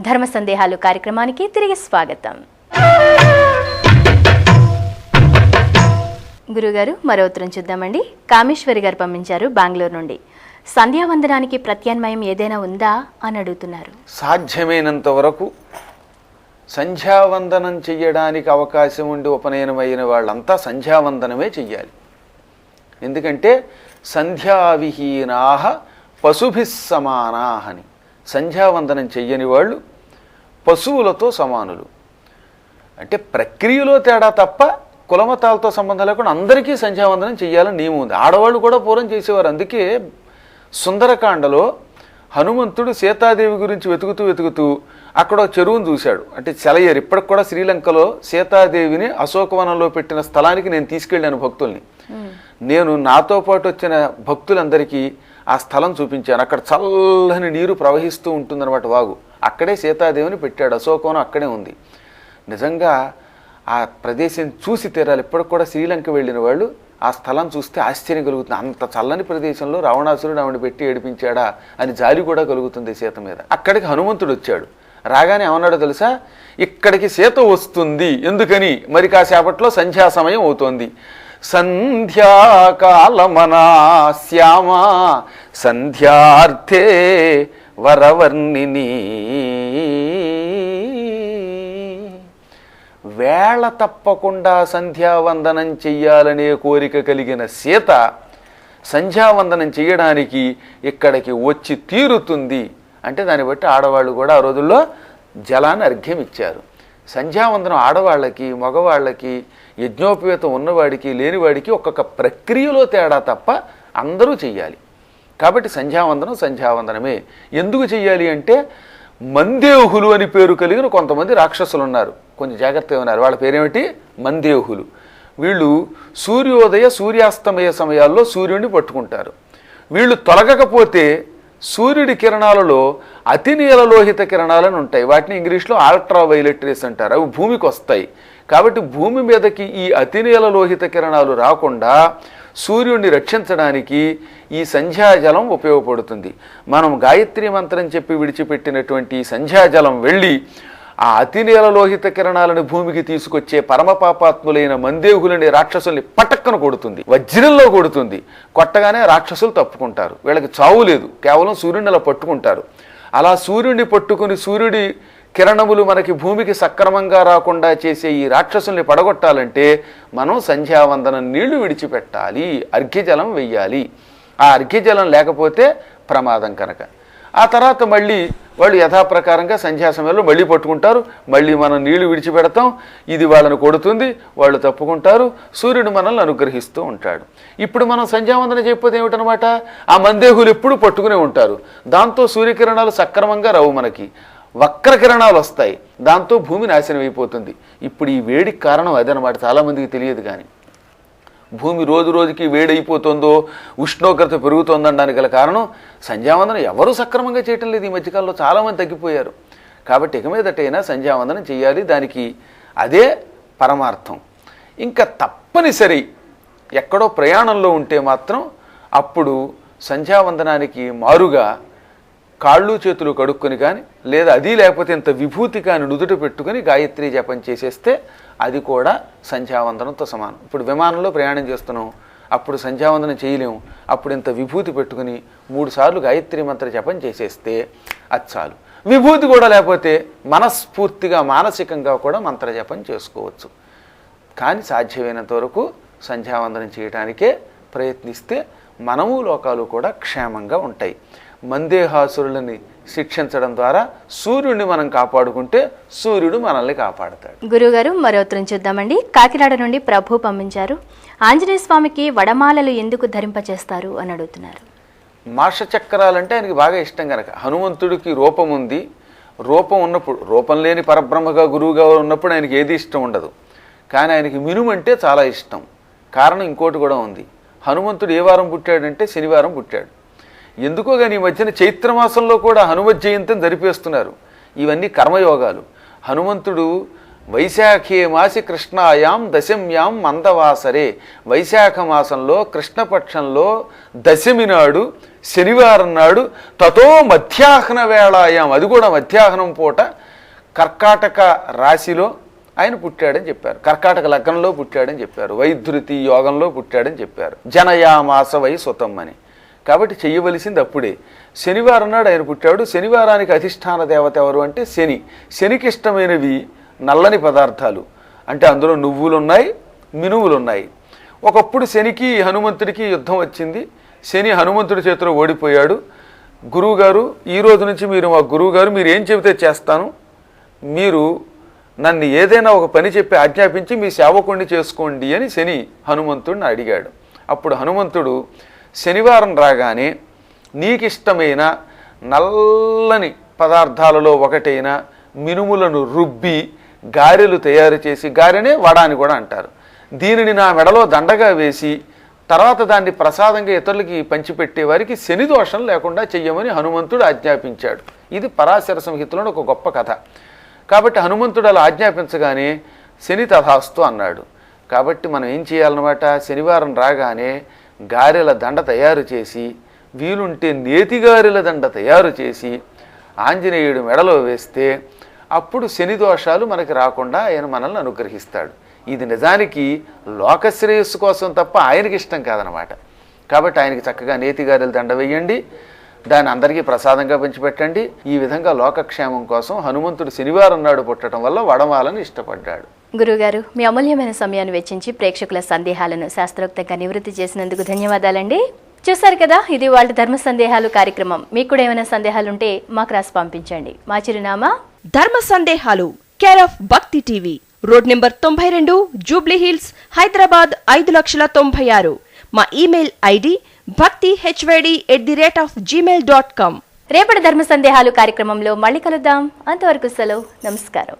ధర్మ సందేహాలు కార్యక్రమానికి తిరిగి స్వాగతం. గురుగారు, మరో ఉత్తరం చూద్దామండి. కామేశ్వరి గారు పంపించారు బెంగళూరు నుండి. సంధ్యావందనానికి ప్రత్యామ్నాయం ఏదైనా ఉందా అని అడుగుతున్నారు. సాధ్యమైనంత వరకు సంధ్యావందనం చెయ్యడానికి అవకాశం ఉండి ఉపనయనమైన వాళ్ళంతా సంధ్యావందనమే చెయ్యాలి. ఎందుకంటే సంధ్యావిహీనాహ పశుభిస్ సమానాహ అని. సంధ్యావందనం చెయ్యని వాళ్ళు పశువులతో సమానులు. అంటే ప్రక్రియలో తేడా తప్ప కులమతాలతో సంబంధం లేకుండా అందరికీ సంధ్యావందనం చెయ్యాలని నియమం ఉంది. ఆడవాళ్ళు కూడా పూర్వం చేసేవారు. అందుకే సుందరకాండలో హనుమంతుడు సీతాదేవి గురించి వెతుకుతూ అక్కడ చెరువును చూశాడు. అంటే సెలయేరు. ఇప్పటికి కూడా శ్రీలంకలో సీతాదేవిని అశోకవనంలో పెట్టిన స్థలానికి నేను తీసుకెళ్ళాను భక్తుల్ని. నేను నాతో పాటు వచ్చిన భక్తులందరికీ ఆ స్థలం చూపించాను. అక్కడ చల్లని నీరు ప్రవహిస్తూ ఉంటుందన్నమాట, వాగు. అక్కడే సీతాదేవిని పెట్టాడు. అశోకవనం అక్కడే ఉంది. నిజంగా ఆ ప్రదేశం చూసి తీరాలి. ఇప్పటికి కూడా శ్రీలంక వెళ్ళిన వాళ్ళు ఆ స్థలం చూస్తే ఆశ్చర్యం కలుగుతుంది. అంత చల్లని ప్రదేశంలో రావణాసురుడు ఆవిడ పెట్టి ఏడిపించాడా అని జాలి కూడా కలుగుతుంది సీత మీద. అక్కడికి హనుమంతుడు వచ్చాడు. రాగానే ఏమన్నాడో తెలుసా? ఇక్కడికి సీత వస్తుంది. ఎందుకని? మరి కాసేపట్లో సంధ్యా సమయం అవుతోంది. సంధ్యాకాలమనా శ్యామా సంధ్యార్థే వరవర్ణిని. వేళ తప్పకుండా సంధ్యావందనం చెయ్యాలనే కోరిక కలిగిన సీత సంధ్యావందనం చెయ్యడానికి ఇక్కడికి వచ్చి తీరుతుంది అంటే దాన్ని బట్టి ఆడవాళ్ళు కూడా ఆ రోజుల్లో జలాన్ని అర్ఘ్యం ఇచ్చారు. సంధ్యావందనం ఆడవాళ్ళకి మగవాళ్ళకి యజ్ఞోపేతం ఉన్నవాడికి లేనివాడికి ఒక్కొక్క ప్రక్రియలో తేడా తప్ప అందరూ చెయ్యాలి. కాబట్టి సంధ్యావందనమే. ఎందుకు చెయ్యాలి అంటే మందేహులు అని పేరు కలిగిన కొంతమంది రాక్షసులు ఉన్నారు. కొంచెం జాగ్రత్తగా ఉన్నారు. వాళ్ళ పేరేమిటి? మందేహులు. వీళ్ళు సూర్యోదయ సూర్యాస్తమయ సమయాల్లో సూర్యుడిని పట్టుకుంటారు. వీళ్ళు తొలగకపోతే సూర్యుడి కిరణాలలో అతి నీలలోహిత కిరణాలని ఉంటాయి. వాటిని ఇంగ్లీష్లో అల్ట్రా వైలెట్ రేస్ అంటారు. అవి భూమికి వస్తాయి. కాబట్టి భూమి మీదకి ఈ అతి నీలలోహిత కిరణాలు రాకుండా సూర్యుడిని రక్షించడానికి ఈ సంధ్యాజలం ఉపయోగపడుతుంది. మనం గాయత్రి మంత్రం చెప్పి విడిచిపెట్టినటువంటి సంధ్యాజలం వెళ్ళి ఆ అతి నీలలోహిత కిరణాలను భూమికి తీసుకొచ్చే పరమపాపాత్ములైన మందేహులని రాక్షసుల్ని పటక్కన కొడుతుంది, వజ్రంలో కొడుతుంది. కొట్టగానే రాక్షసులు తప్పుకుంటారు. వీళ్ళకి చావు లేదు, కేవలం సూర్యుడిని అలా పట్టుకుంటారు. అలా సూర్యుడిని పట్టుకుని సూర్యుడి కిరణములు మనకి భూమికి సక్రమంగా రాకుండా చేసే ఈ రాక్షసుల్ని పడగొట్టాలంటే మనం సంధ్యావందనం నీళ్లు విడిచిపెట్టాలి, అర్ఘ్యజలం వెయ్యాలి. ఆ అర్ఘ్యజలం లేకపోతే ప్రమాదం కనుక. ఆ తర్వాత మళ్ళీ వాళ్ళు యథాప్రకారంగా సంధ్యా సమయంలో మళ్ళీ పట్టుకుంటారు. మళ్ళీ మనం నీళ్లు విడిచిపెడతాం. ఇది వాళ్ళని కొడుతుంది, వాళ్ళు తప్పుకుంటారు. సూర్యుడు మనల్ని అనుగ్రహిస్తూ ఉంటాడు. ఇప్పుడు మనం సంధ్యావందనం చేయకపోతే ఏమిటనమాట? ఆ మందేహులు ఎప్పుడు పట్టుకునే ఉంటారు. దాంతో సూర్యకిరణాలు సక్రమంగా రావు, మనకి వక్రకిరణాలు వస్తాయి. దాంతో భూమి నాశనం అయిపోతుంది. ఇప్పుడు ఈ వేడికి కారణం అదనమాట. చాలామందికి తెలియదు. కానీ భూమి రోజు రోజుకి వేడైపోతుందో ఉష్ణోగ్రత పెరుగుతోందనడానికి గల కారణం సంధ్యావందనం ఎవరూ సక్రమంగా చేయటం లేదు. ఈ మధ్యకాలంలో చాలామంది తగ్గిపోయారు. కాబట్టి ఇక మీదటైనా సంధ్యావందనం చేయాలి. దానికి అదే పరమార్థం. ఇంకా తప్పనిసరి ఎక్కడో ప్రయాణంలో ఉంటే మాత్రం అప్పుడు సంధ్యావందనానికి మారుగా కాళ్ళు చేతులు కడుక్కొని కానీ, లేదా అది లేకపోతే ఇంత విభూతి కానీ నుదుట పెట్టుకుని గాయత్రి జపం చేసేస్తే అది కూడా సంధ్యావందనంతో సమానం. ఇప్పుడు విమానంలో ప్రయాణం చేస్తున్నాం, అప్పుడు సంధ్యావందనం చేయలేము. అప్పుడు ఇంత విభూతి పెట్టుకుని 3 సార్లు గాయత్రి మంత్ర జపం చేసేస్తే అది చాలు. విభూతి కూడా లేకపోతే మనస్ఫూర్తిగా మానసికంగా కూడా మంత్ర జపం చేసుకోవచ్చు. కానీ సాధ్యమైనంత వరకు సంధ్యావందనం చేయడానికే ప్రయత్నిస్తే మనము లోకాలు కూడా క్షేమంగా ఉంటాయి. మందేహాసురులని శిక్షించడం ద్వారా సూర్యుడిని మనం కాపాడుకుంటే సూర్యుడు మనల్ని కాపాడతాడు. గురుగారు, మరో ఉత్తరం చూద్దామండి. కాకినాడ నుండి ప్రభు పంపించారు. ఆంజనేయ స్వామికి వడమాలలు ఎందుకు ధరింపచేస్తారు అని అడుగుతున్నారు. మాష చక్రాలంటే ఆయనకి బాగా ఇష్టం కనుక. హనుమంతుడికి రూపం ఉంది. రూపం ఉన్నప్పుడు, రూపం లేని పరబ్రహ్మగా గురువుగా ఉన్నప్పుడు ఆయనకి ఏది ఇష్టం ఉండదు. కానీ ఆయనకి మినుమంటే చాలా ఇష్టం. కారణం ఇంకోటి కూడా ఉంది. హనుమంతుడు ఏ వారం పుట్టాడంటే శనివారం పుట్టాడు. ఎందుకో కానీ ఈ మధ్యన చైత్రమాసంలో కూడా హనుమత్ జయంతిని జరిపేస్తున్నారు. ఇవన్నీ కర్మయోగాలు. హనుమంతుడు వైశాఖే మాసి కృష్ణాయాం దశమ్యాం మందవాసరే. వైశాఖ మాసంలో కృష్ణపక్షంలో దశమి నాడు శనివారం నాడు తతో మధ్యాహ్న వేళాయాం, అది కూడా మధ్యాహ్నం పూట కర్కాటక రాశిలో ఆయన పుట్టాడని చెప్పారు. కర్కాటక లగ్నంలో పుట్టాడని చెప్పారు. వైధృతి యోగంలో పుట్టాడని చెప్పారు. జనయామాస వై సుతం అని. కాబట్టి చెయ్యవలసింది అప్పుడే. శనివారం నాడు ఆయన పుట్టాడు. శనివారానికి అధిష్టాన దేవత ఎవరు అంటే శని. శనికి ఇష్టమైనవి నల్లని పదార్థాలు, అంటే అందులో నువ్వులున్నాయి, మినువులున్నాయి. ఒకప్పుడు శనికి హనుమంతుడికి యుద్ధం వచ్చింది. శని హనుమంతుడి చేతిలో ఓడిపోయాడు. గురువుగారు, ఈ రోజు నుంచి మీరు మా గురువుగారు, మీరు ఏం చెబితే చేస్తాను, మీరు నన్ను ఏదైనా ఒక పని చెప్పి ఆజ్ఞాపించి మీ సేవకుణ్ణి చేసుకోండి అని శని హనుమంతుడిని అడిగాడు. అప్పుడు హనుమంతుడు శనివారం రాగానే నీకిష్టమైన నల్లని పదార్థాలలో ఒకటైన మినుములను రుబ్బి గారెలు తయారు చేసి, గారెనే వడ అని కూడా అంటారు, దీనిని నా మెడలో దండగా వేసి తర్వాత దాన్ని ప్రసాదంగా ఇతరులకి పంచిపెట్టే వారికి శని దోషం లేకుండా చెయ్యమని హనుమంతుడు ఆజ్ఞాపించాడు. ఇది పరాశర సంహితలో ఒక గొప్ప కథ. కాబట్టి హనుమంతుడు అలా ఆజ్ఞాపించగానే శని తథాస్తు అన్నాడు. కాబట్టి మనం ఏం చేయాలన్నమాట, శనివారం రాగానే గారెల దండ తయారు చేసి, వీలుంటే నేతి గారెల దండ తయారు చేసి ఆంజనేయుడు మెడలో వేస్తే అప్పుడు శని దోషాలు మనకి రాకుండా ఆయన మనల్ని అనుగ్రహిస్తాడు. ఇది నిజానికి లోకశ్రేయస్సు కోసం తప్ప ఆయనకి ఇష్టం కాదనమాట. కాబట్టి ఆయనకి చక్కగా నేతి గారెల దండ వేయండి, దాన్ని అందరికీ ప్రసాదంగా పంచిపెట్టండి. ఈ విధంగా లోకక్షేమం కోసం హనుమంతుడు శనివారం నాడు పుట్టడం వల్ల వడమాలను ఇష్టపడ్డాడు. గురువుగారు, మీ అమూల్యమైన సమయాన్ని వెచ్చించి ప్రేక్షకుల సందేహాలను శాస్త్రోక్తంగా నివృత్తి చేసినందుకు ధన్యవాదాలండి. చూసారు కదా, ఇది వాళ్ళ ధర్మ సందేహాలు కార్యక్రమం. మీకు కూడా ఏమైనా సందేహాలుంటే మాకు రాసి పంపించండి. మా చిరునామా ధర్మ సందేహాలు, కేర్ ఆఫ్ భక్తి TV, road number 92, Jubilee hills, Hyderabad 5,96,000. మా ఇమెయిల్ ఐడి bhaktihyd@gmail.com. రేపటి ధర్మ సందేహాలు కార్యక్రమంలో మళ్ళీ కలుద్దాం. అంతవరకు సెలవు. నమస్కారం.